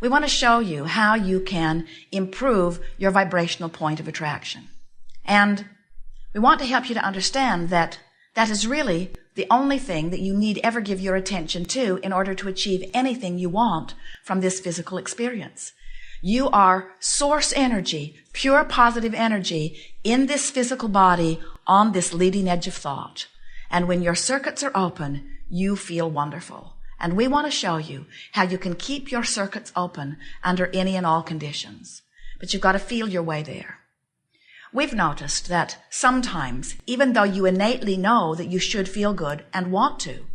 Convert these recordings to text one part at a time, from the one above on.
We want to show you how you can improve your vibrational point of attraction. And we want to help you to understand that that is really the only thing that you need ever give your attention to in order to achieve anything you want from this physical experience. You are source energy, pure positive energy in this physical body on this leading edge of thought. And when your circuits are open, you feel wonderful. And we want to show you how you can keep your circuits open under any and all conditions. But you've got to feel your way there. We've noticed that sometimes, even though you innately know that you should feel good and want to,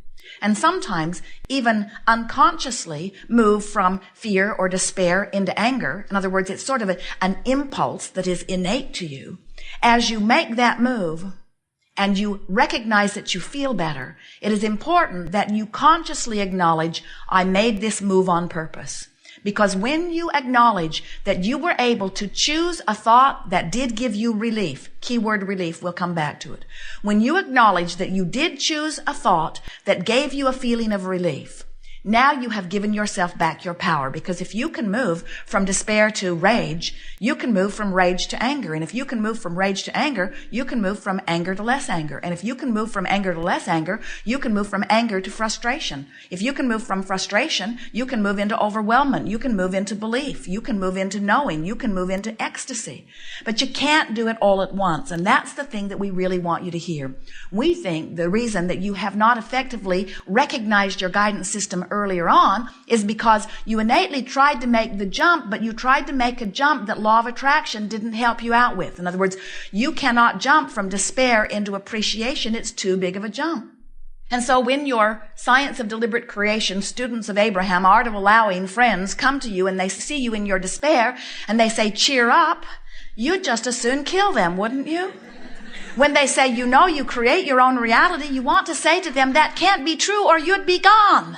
and sometimes even unconsciously move from fear or despair into anger, in other words, it's sort of an impulse that is innate to you, as you make that move, and you recognize that you feel better, it is important that you consciously acknowledge, I made this move on purpose. Because when you acknowledge that you were able to choose a thought that did give you relief, keyword relief, we'll come back to it. When you acknowledge that you did choose a thought that gave you a feeling of relief, now you have given yourself back your power, because if you can move from despair to rage, you can move from rage to anger. And if you can move from rage to anger, you can move from anger to less anger. And if you can move from anger to less anger, you can move from anger to frustration. If you can move from frustration, you can move into overwhelmment. You can move into belief. You can move into knowing. You can move into ecstasy. But you can't do it all at once. And that's the thing that we really want you to hear. We think the reason that you have not effectively recognized your guidance system earlier on is because you innately tried to make the jump, but you tried to make a jump that law of attraction didn't help you out with. In other words, you cannot jump from despair into appreciation. It's too big of a jump. And so when your science of deliberate creation students of Abraham, art of allowing friends come to you and they see you in your despair and they say, cheer up, you'd just as soon kill them, wouldn't you? When they say, you know, you create your own reality, you want to say to them, that can't be true or you'd be gone.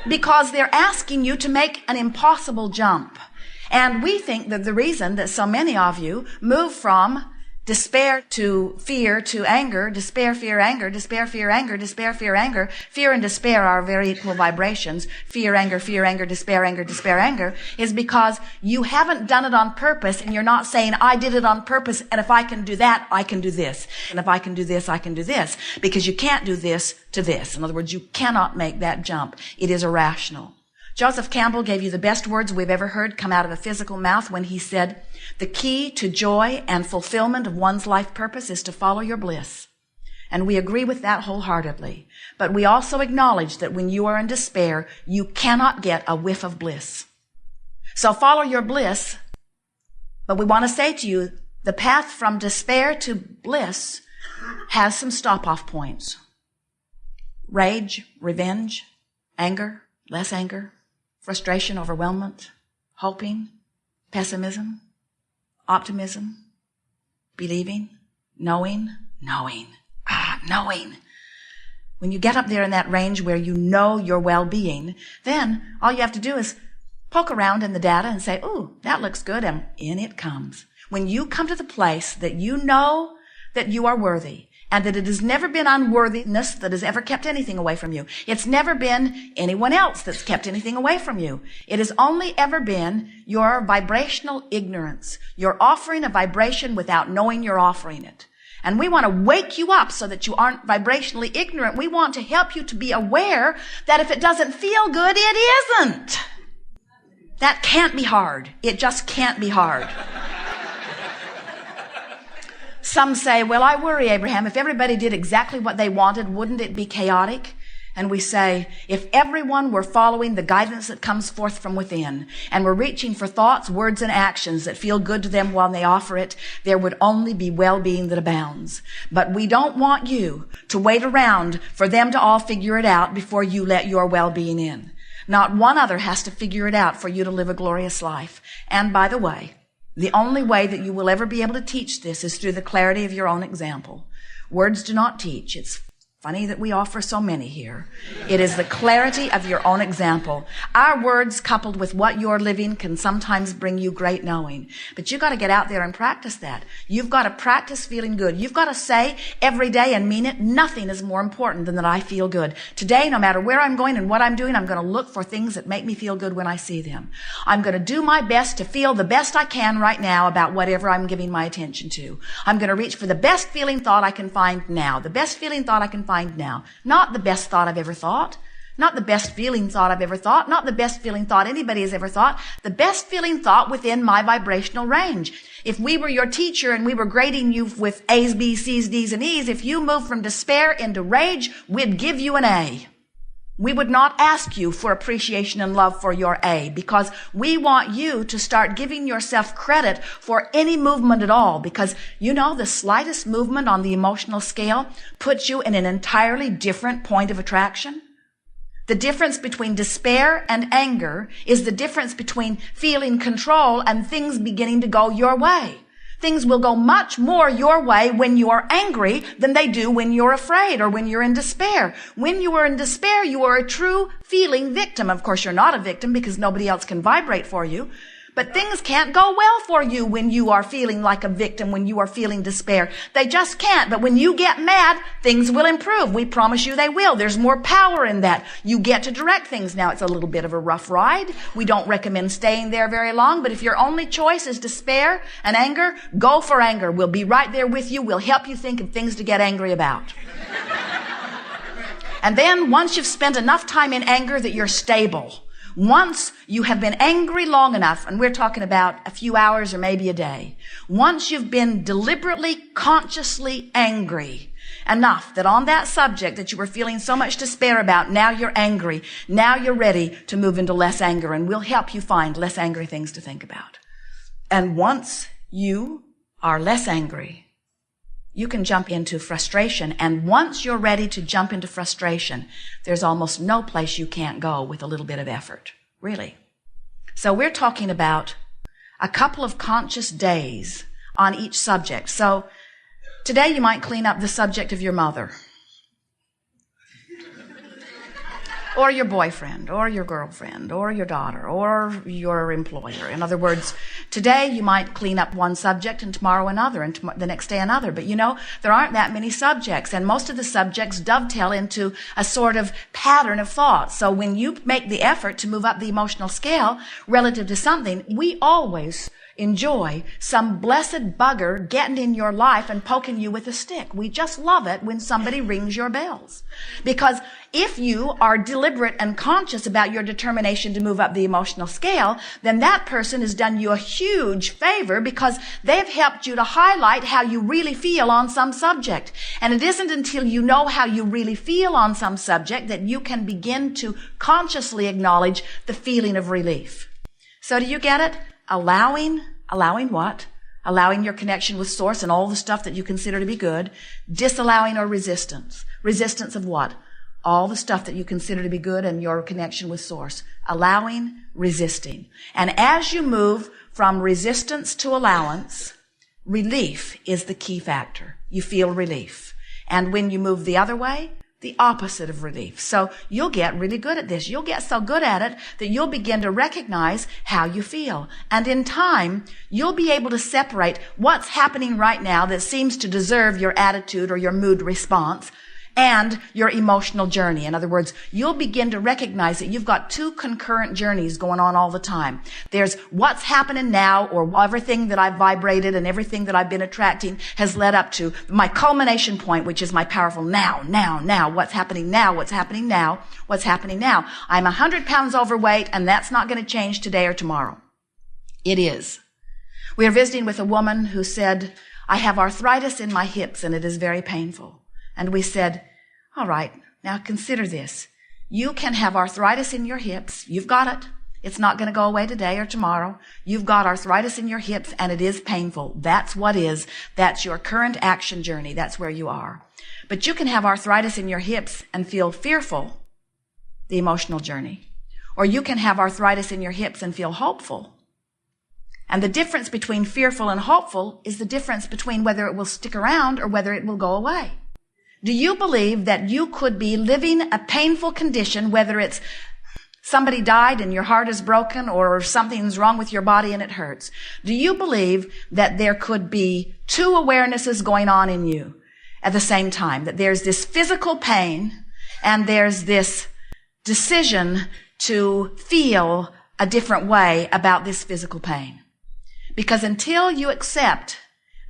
Because they're asking you to make an impossible jump. And we think that the reason that so many of you move from despair to fear to anger, despair, fear, anger, despair, fear, anger, despair, fear, anger. Fear and despair are very equal vibrations. Fear, anger, despair, anger, is because you haven't done it on purpose and you're not saying, I did it on purpose and if I can do that, I can do this. And if I can do this, I can do this. Because you can't do this to this. In other words, you cannot make that jump. It is irrational. Joseph Campbell gave you the best words we've ever heard come out of a physical mouth when he said, the key to joy and fulfillment of one's life purpose is to follow your bliss. And we agree with that wholeheartedly. But we also acknowledge that when you are in despair, you cannot get a whiff of bliss. So follow your bliss. But we want to say to you, the path from despair to bliss has some stop-off points. Rage, revenge, anger, less anger, frustration, overwhelmment, hoping, pessimism, optimism, believing, knowing. When you get up there in that range where you know your well-being, then all you have to do is poke around in the data and say, ooh, that looks good, and in it comes. When you come to the place that you know that you are worthy, and that it has never been unworthiness that has ever kept anything away from you. It's never been anyone else that's kept anything away from you. It has only ever been your vibrational ignorance. You're offering a vibration without knowing you're offering it. And we want to wake you up so that you aren't vibrationally ignorant. We want to help you to be aware that if it doesn't feel good, it isn't. That can't be hard. It just can't be hard. Some say, well, I worry, Abraham, if everybody did exactly what they wanted, wouldn't it be chaotic? And we say, if everyone were following the guidance that comes forth from within, and were reaching for thoughts, words, and actions that feel good to them while they offer it, there would only be well-being that abounds. But we don't want you to wait around for them to all figure it out before you let your well-being in. Not one other has to figure it out for you to live a glorious life. And by the way, the only way that you will ever be able to teach this is through the clarity of your own example. Words do not teach. It's Funny that we offer so many here. It is the clarity of your own example. Our words coupled with what you're living can sometimes bring you great knowing. But you've got to get out there and practice that. You've got to practice feeling good. You've got to say every day and mean it, nothing is more important than that I feel good. Today, no matter where I'm going and what I'm doing, I'm going to look for things that make me feel good when I see them. I'm going to do my best to feel the best I can right now about whatever I'm giving my attention to. I'm going to reach for the best feeling thought I can find now. The best feeling thought I can find now. Not the best thought I've ever thought. Not the best feeling thought I've ever thought. Not the best feeling thought anybody has ever thought. The best feeling thought within my vibrational range. If we were your teacher and we were grading you with A's, B's, C's, D's, and E's, if you moved from despair into rage, we'd give you an A. We would not ask you for appreciation and love for your A, because we want you to start giving yourself credit for any movement at all, because you know the slightest movement on the emotional scale puts you in an entirely different point of attraction. The difference between despair and anger is the difference between feeling control and things beginning to go your way. Things will go much more your way when you are angry than they do when you're afraid or when you're in despair. When you are in despair, you are a true feeling victim. Of course, you're not a victim because nobody else can vibrate for you. But things can't go well for you when you are feeling like a victim, when you are feeling despair. They just can't. But when you get mad, things will improve. We promise you they will. There's more power in that. You get to direct things. Now, it's a little bit of a rough ride. We don't recommend staying there very long. But if your only choice is despair and anger, go for anger. We'll be right there with you. We'll help you think of things to get angry about. And then once you've spent enough time in anger that you're stable, once you have been angry long enough, and we're talking about a few hours or maybe a day, once you've been deliberately, consciously angry enough that on that subject that you were feeling so much despair about, now you're angry, now you're ready to move into less anger, and we'll help you find less angry things to think about. And once you are less angry, you can jump into frustration. And once you're ready to jump into frustration, there's almost no place you can't go with a little bit of effort, really. So we're talking about a couple of conscious days on each subject. So today you might clean up the subject of your mother, or your boyfriend, or your girlfriend, or your daughter, or your employer. In other words, today you might clean up one subject, and tomorrow another, and the next day another. But you know, there aren't that many subjects, and most of the subjects dovetail into a sort of pattern of thought. So when you make the effort to move up the emotional scale relative to something, we always enjoy some blessed bugger getting in your life and poking you with a stick. We just love it when somebody rings your bells. Because if you are deliberate and conscious about your determination to move up the emotional scale, then that person has done you a huge favor, because they've helped you to highlight how you really feel on some subject. And it isn't until you know how you really feel on some subject that you can begin to consciously acknowledge the feeling of relief. So do you get it? Allowing what? Allowing your connection with Source and all the stuff that you consider to be good. Disallowing or resistance. Resistance of what? All the stuff that you consider to be good and your connection with Source. Allowing, resisting. And as you move from resistance to allowance, relief is the key factor. You feel relief. And when you move the other way, the opposite of relief. So you'll get really good at this. You'll get so good at it that you'll begin to recognize how you feel. And in time, you'll be able to separate what's happening right now that seems to deserve your attitude or your mood response and your emotional journey. In other words, you'll begin to recognize that you've got two concurrent journeys going on all the time. There's what's happening now, or everything that I've vibrated and everything that I've been attracting has led up to my culmination point, which is my powerful now. What's happening now? What's happening now? What's happening now? I'm 100 pounds overweight, and that's not going to change today or tomorrow. It is. We are visiting with a woman who said, I have arthritis in my hips, and it is very painful. And we said, all right, now consider this. You can have arthritis in your hips. You've got it. It's not going to go away today or tomorrow. You've got arthritis in your hips, and it is painful. That's what is. That's your current action journey. That's where you are. But you can have arthritis in your hips and feel fearful, the emotional journey. Or you can have arthritis in your hips and feel hopeful. And the difference between fearful and hopeful is the difference between whether it will stick around or whether it will go away. Do you believe that you could be living a painful condition, whether it's somebody died and your heart is broken or something's wrong with your body and it hurts? Do you believe that there could be two awarenesses going on in you at the same time? That there's this physical pain and there's this decision to feel a different way about this physical pain? Because until you accept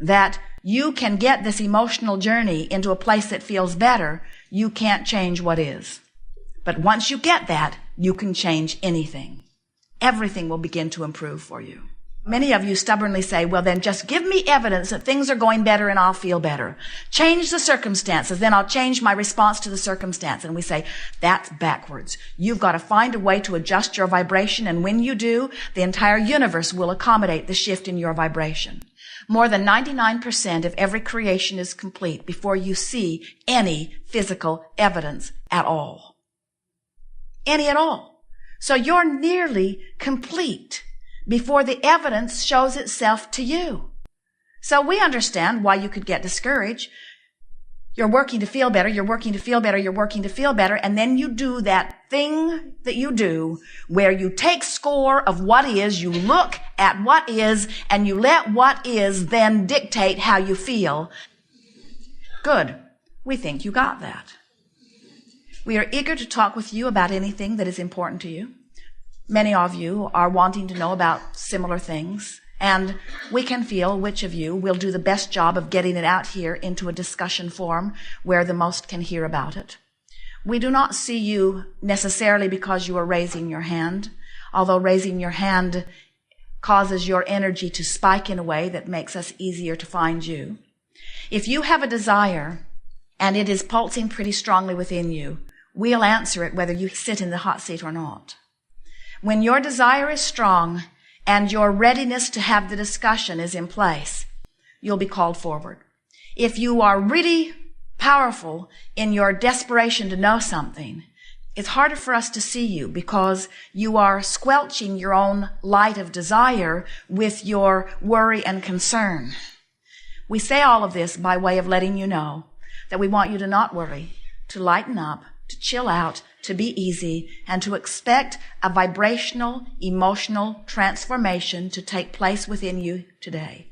that you can get this emotional journey into a place that feels better, you can't change what is. But once you get that, you can change anything. Everything will begin to improve for you. Many of you stubbornly say, well, then just give me evidence that things are going better and I'll feel better. Change the circumstances, then I'll change my response to the circumstance. And we say, that's backwards. You've got to find a way to adjust your vibration, and when you do, the entire universe will accommodate the shift in your vibration. More than 99% of every creation is complete before you see any physical evidence at all. Any at all. So you're nearly complete before the evidence shows itself to you. So we understand why you could get discouraged. You're working to feel better, you're working to feel better, you're working to feel better, and then you do that thing that you do where you take score of what is, you look at what is, and you let what is then dictate how you feel. Good. We think you got that. We are eager to talk with you about anything that is important to you. Many of you are wanting to know about similar things, and we can feel which of you will do the best job of getting it out here into a discussion forum where the most can hear about it. We do not see you necessarily because you are raising your hand, although raising your hand causes your energy to spike in a way that makes us easier to find you. If you have a desire and it is pulsing pretty strongly within you, we'll answer it whether you sit in the hot seat or not. When your desire is strong and your readiness to have the discussion is in place, you'll be called forward. If you are really powerful in your desperation to know something, it's harder for us to see you because you are squelching your own light of desire with your worry and concern. We say all of this by way of letting you know that we want you to not worry, to lighten up, to chill out, to be easy, and to expect a vibrational, emotional transformation to take place within you today.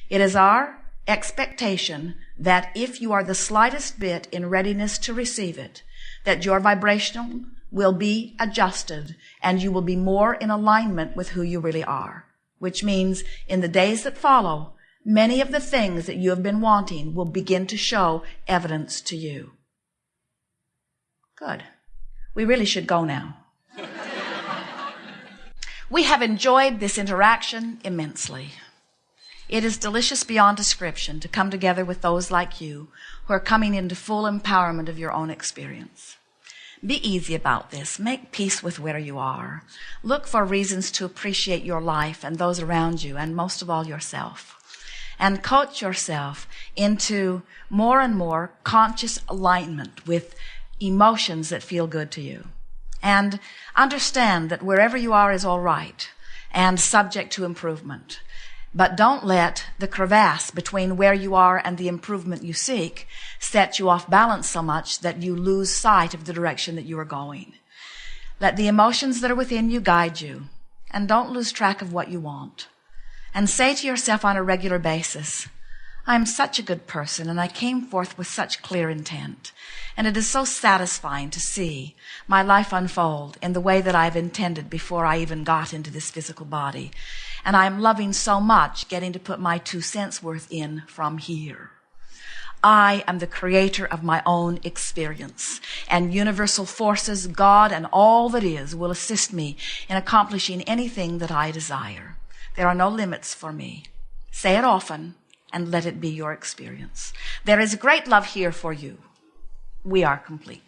It is our expectation that if you are the slightest bit in readiness to receive it, that your vibration will be adjusted and you will be more in alignment with who you really are, which means in the days that follow, many of the things that you have been wanting will begin to show evidence to you. Good. We really should go now. We have enjoyed this interaction immensely. It is delicious beyond description to come together with those like you who are coming into full empowerment of your own experience. Be easy about this. Make peace with where you are. Look for reasons to appreciate your life and those around you, and most of all yourself. And coach yourself into more and more conscious alignment with emotions that feel good to you. And understand that wherever you are is all right and subject to improvement. But don't let the crevasse between where you are and the improvement you seek set you off balance so much that you lose sight of the direction that you are going. Let the emotions that are within you guide you, and don't lose track of what you want. And say to yourself on a regular basis, I am such a good person, and I came forth with such clear intent. And it is so satisfying to see my life unfold in the way that I've intended before I even got into this physical body. And I am loving so much getting to put my 2 cents worth in from here. I am the creator of my own experience, and universal forces, God, and all that is will assist me in accomplishing anything that I desire. There are no limits for me. Say it often, and let it be your experience. There is great love here for you. We are complete.